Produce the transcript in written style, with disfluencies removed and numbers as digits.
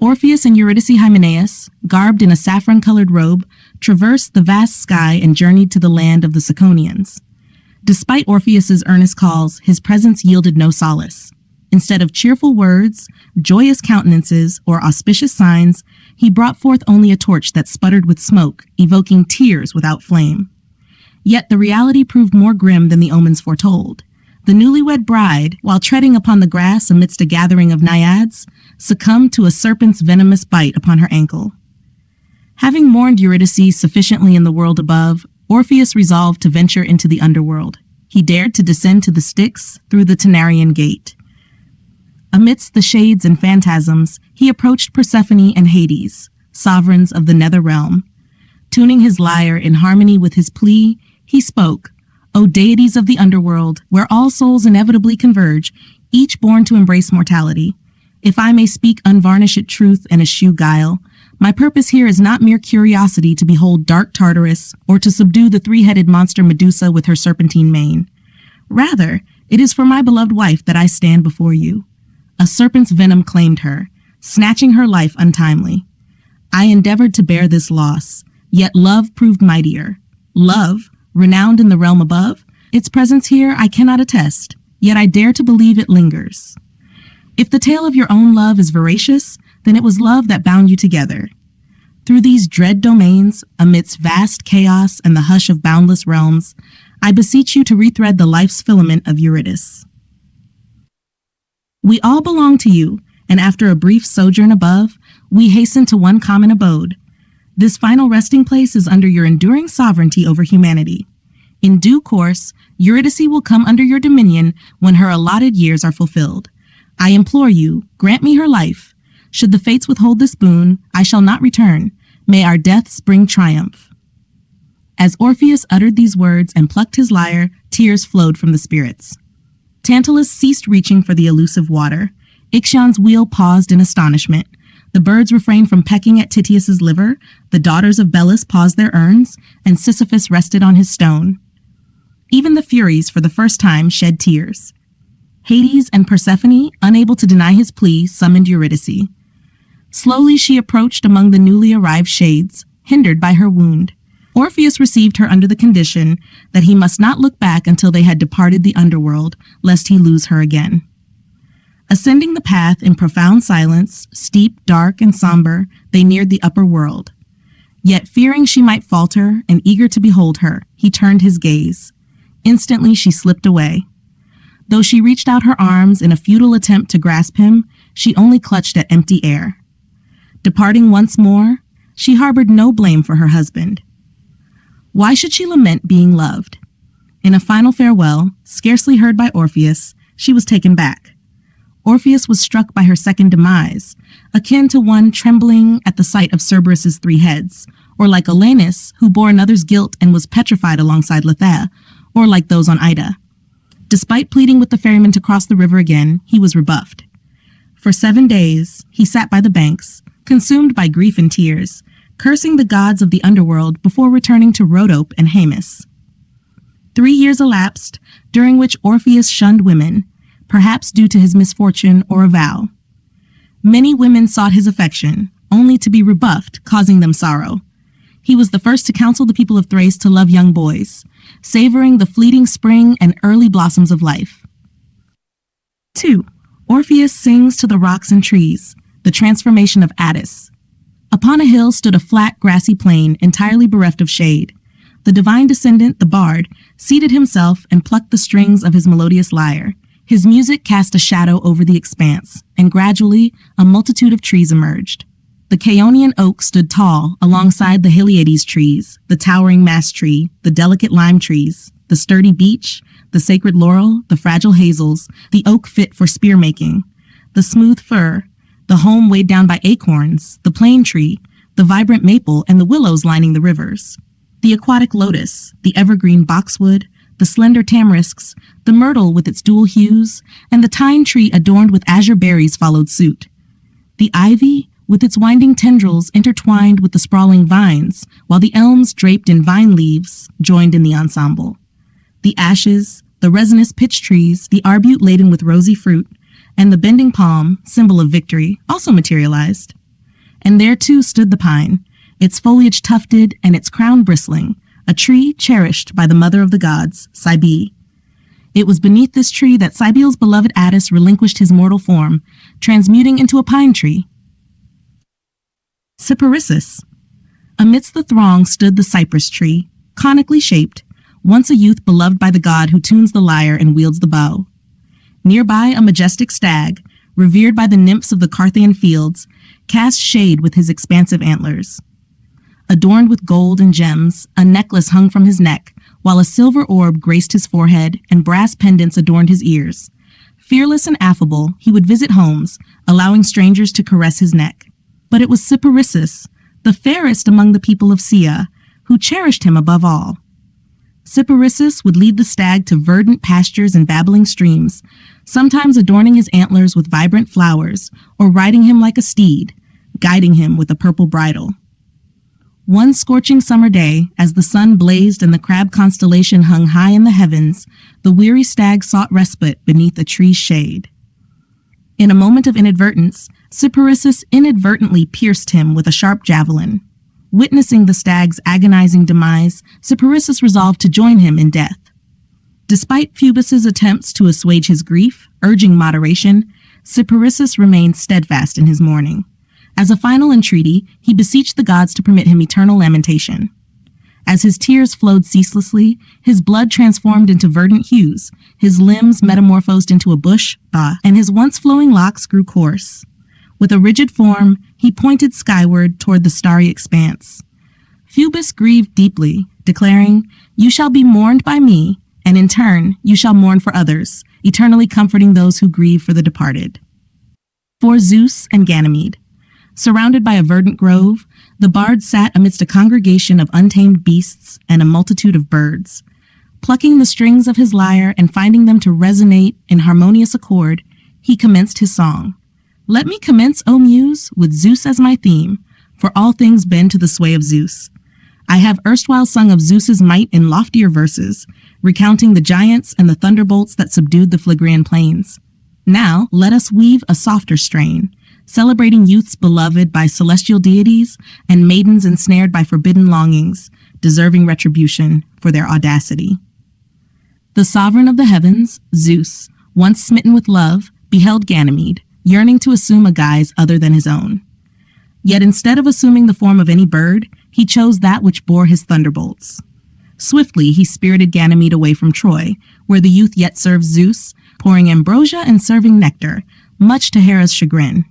Orpheus and Eurydice Hymenaeus, garbed in a saffron-colored robe, traversed the vast sky and journeyed to the land of the Ciconians. Despite Orpheus's earnest calls, his presence yielded no solace. Instead of cheerful words, joyous countenances, or auspicious signs, he brought forth only a torch that sputtered with smoke, evoking tears without flame. Yet the reality proved more grim than the omens foretold. The newlywed bride, while treading upon the grass amidst a gathering of naiads, succumbed to a serpent's venomous bite upon her ankle. Having mourned Eurydice sufficiently in the world above, Orpheus resolved to venture into the underworld. He dared to descend to the Styx through the Tanarian gate. Amidst the shades and phantasms, he approached Persephone and Hades, sovereigns of the nether realm. Tuning his lyre in harmony with his plea, he spoke, "O deities of the underworld, where all souls inevitably converge, each born to embrace mortality. If I may speak unvarnished truth and eschew guile, my purpose here is not mere curiosity to behold dark Tartarus or to subdue the three-headed monster Medusa with her serpentine mane. Rather, it is for my beloved wife that I stand before you. A serpent's venom claimed her, snatching her life untimely. I endeavored to bear this loss, yet love proved mightier. Love, renowned in the realm above, its presence here I cannot attest, yet I dare to believe it lingers. If the tale of your own love is veracious, then it was love that bound you together. Through these dread domains, amidst vast chaos and the hush of boundless realms, I beseech you to rethread the life's filament of Eurydice. We all belong to you, and after a brief sojourn above, we hasten to one common abode. This final resting place is under your enduring sovereignty over humanity. In due course, Eurydice will come under your dominion when her allotted years are fulfilled. I implore you, grant me her life. Should the fates withhold this boon, I shall not return. May our deaths bring triumph." As Orpheus uttered these words and plucked his lyre, tears flowed from the spirits. Tantalus ceased reaching for the elusive water. Ixion's wheel paused in astonishment. The birds refrained from pecking at Tityus's liver, the daughters of Belus paused their urns, and Sisyphus rested on his stone. Even the Furies, for the first time, shed tears. Hades and Persephone, unable to deny his plea, summoned Eurydice. Slowly she approached among the newly arrived shades, hindered by her wound. Orpheus received her under the condition that he must not look back until they had departed the underworld, lest he lose her again. Ascending the path in profound silence, steep, dark, and somber, they neared the upper world. Yet fearing she might falter and eager to behold her, he turned his gaze. Instantly she slipped away. Though she reached out her arms in a futile attempt to grasp him, she only clutched at empty air. Departing once more, she harbored no blame for her husband. Why should she lament being loved? In a final farewell, scarcely heard by Orpheus, she was taken back. Orpheus was struck by her second demise, akin to one trembling at the sight of Cerberus's 3 heads, or like Olenus, who bore another's guilt and was petrified alongside Lethea, or like those on Ida. Despite pleading with the ferryman to cross the river again, he was rebuffed. For 7 days, he sat by the banks, consumed by grief and tears, cursing the gods of the underworld before returning to Rhodope and Haemus. 3 years elapsed, during which Orpheus shunned women, perhaps due to his misfortune or a vow. Many women sought his affection, only to be rebuffed, causing them sorrow. He was the first to counsel the people of Thrace to love young boys, savoring the fleeting spring and early blossoms of life. 2. Orpheus sings to the rocks and trees, the transformation of Attis. Upon a hill stood a flat, grassy plain, entirely bereft of shade. The divine descendant, the bard, seated himself and plucked the strings of his melodious lyre. His music cast a shadow over the expanse, and gradually a multitude of trees emerged. The Chaonian oak stood tall alongside the Hyliades trees, the towering mast tree, the delicate lime trees, the sturdy beech, the sacred laurel, the fragile hazels, the oak fit for spear making, the smooth fir, the home weighed down by acorns, the plane tree, the vibrant maple, and the willows lining the rivers, the aquatic lotus, the evergreen boxwood, the slender tamarisks, the myrtle with its dual hues, and the tine tree adorned with azure berries followed suit. The ivy, with its winding tendrils intertwined with the sprawling vines, while the elms draped in vine leaves joined in the ensemble. The ashes, the resinous pitch trees, the arbute laden with rosy fruit, and the bending palm, symbol of victory, also materialized. And there too stood the pine, its foliage tufted and its crown bristling, a tree cherished by the mother of the gods, Cybe. It was beneath this tree that Cybele's beloved Attis relinquished his mortal form, transmuting into a pine tree. Cyparissus. Amidst the throng stood the cypress tree, conically shaped, once a youth beloved by the god who tunes the lyre and wields the bow. Nearby, a majestic stag, revered by the nymphs of the Carthian fields, cast shade with his expansive antlers. Adorned with gold and gems, a necklace hung from his neck, while a silver orb graced his forehead and brass pendants adorned his ears. Fearless and affable, he would visit homes, allowing strangers to caress his neck. But it was Cyparissus, the fairest among the people of Sia, who cherished him above all. Cyparissus would lead the stag to verdant pastures and babbling streams, sometimes adorning his antlers with vibrant flowers, or riding him like a steed, guiding him with a purple bridle. One scorching summer day, as the sun blazed and the crab constellation hung high in the heavens, the weary stag sought respite beneath a tree's shade. In a moment of inadvertence, Cyparissus inadvertently pierced him with a sharp javelin. Witnessing the stag's agonizing demise, Cyparissus resolved to join him in death. Despite Phoebus's attempts to assuage his grief, urging moderation, Cyparissus remained steadfast in his mourning. As a final entreaty, he beseeched the gods to permit him eternal lamentation. As his tears flowed ceaselessly, his blood transformed into verdant hues, his limbs metamorphosed into a bush, and his once flowing locks grew coarse. With a rigid form, he pointed skyward toward the starry expanse. Phoebus grieved deeply, declaring, "You shall be mourned by me, and in turn you shall mourn for others, eternally comforting those who grieve for the departed." For Zeus and Ganymede. Surrounded by a verdant grove, the bard sat amidst a congregation of untamed beasts and a multitude of birds. Plucking the strings of his lyre and finding them to resonate in harmonious accord, he commenced his song. "Let me commence, O Muse, with Zeus as my theme, for all things bend to the sway of Zeus. I have erstwhile sung of Zeus's might in loftier verses, recounting the giants and the thunderbolts that subdued the Phlegrean plains. Now let us weave a softer strain, celebrating youths beloved by celestial deities and maidens ensnared by forbidden longings, deserving retribution for their audacity." The sovereign of the heavens, Zeus, once smitten with love, beheld Ganymede, yearning to assume a guise other than his own. Yet instead of assuming the form of any bird, he chose that which bore his thunderbolts. Swiftly he spirited Ganymede away from Troy, where the youth yet served Zeus, pouring ambrosia and serving nectar, much to Hera's chagrin.